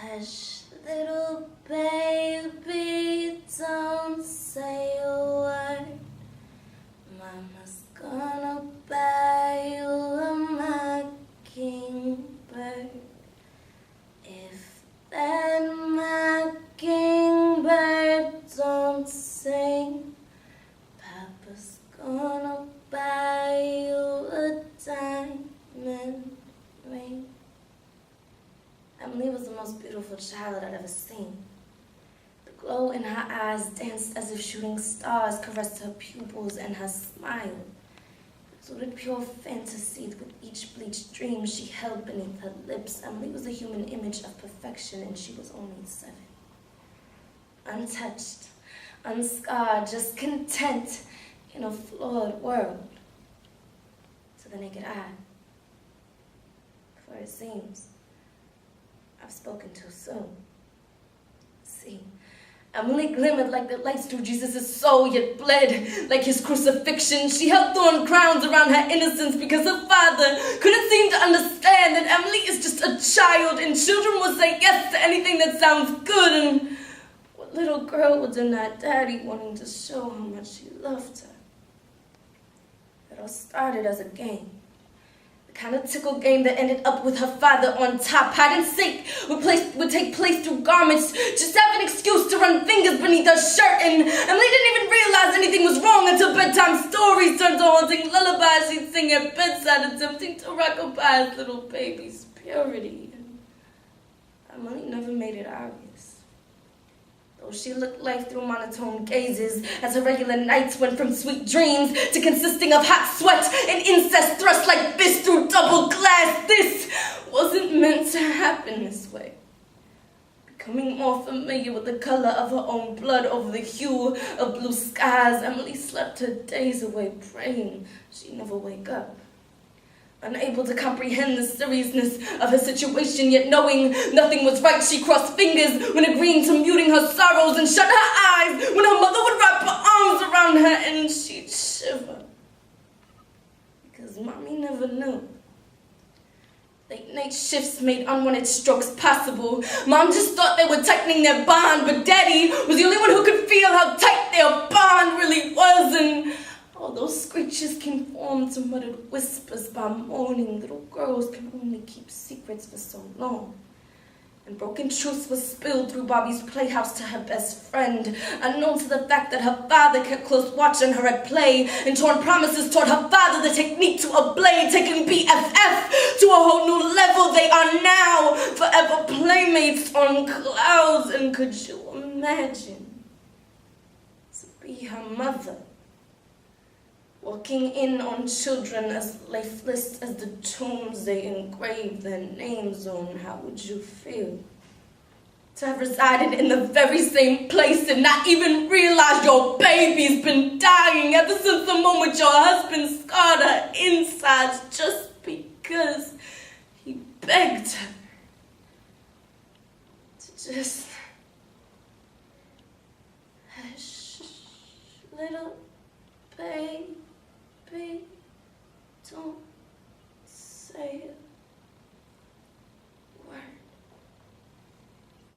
Hush, little baby, don't say a word. Mama's gonna buy you a mockingbird. If that mockingbird don't sing, Papa's gonna buy you a diamond ring. Emily was the most beautiful child I'd ever seen. The glow in her eyes danced as if shooting stars caressed her pupils, and her smile exuded pure fantasy with each bleached dream she held beneath her lips. Emily was a human image of perfection, and she was only 7. Untouched, unscarred, just content in a flawed world to the naked eye. For it seems I've spoken too soon. See, Emily glimmered like the lights through Jesus' soul, yet bled like his crucifixion. She held thorn crowns around her innocence because her father couldn't seem to understand that Emily is just a child, and children will say yes to anything that sounds good. And what little girl would deny daddy wanting to show how much he loved her? It all started as a game. The kind of tickle game that ended up with her father on top. Hide and seek would take place through garments. Just have an excuse to run fingers beneath her shirt. And Emily didn't even realize anything was wrong until bedtime stories turned to haunting lullabies she'd sing at bedside, attempting to rock-a-bye his little baby's purity. And Emily never made it obvious. Though she looked life through monotone gazes, as her regular nights went from sweet dreams to consisting of hot sweat and incest thrust like fists through double glass. This wasn't meant to happen this way. Becoming more familiar with the color of her own blood over the hue of blue skies, Emily slept her days away praying she'd never wake up. Unable to comprehend the seriousness of her situation, yet knowing nothing was right, she crossed fingers when agreeing to muting her sorrows and shut her eyes when her mother would wrap her arms around her and she'd shiver. Because mommy never knew. Late night shifts made unwanted strokes possible. Mom just thought they were tightening their bond, but Daddy was the only one who could feel how tight their bond really was. And all those screeches can form to muttered whispers by morning. Little girls can only keep secrets for so long. And broken truths were spilled through Bobby's playhouse to her best friend, unknown to the fact that her father kept close watch on her at play, and torn promises taught her father the technique to a blade, taking BFF to a whole new level. They are now forever playmates on clouds. And could you imagine to be her mother? Walking in on children as lifeless as the tombs they engraved their names on, how would you feel? To have resided in the very same place and not even realize your baby's been dying ever since the moment your husband scarred her insides just because he begged her to just hush, little baby, don't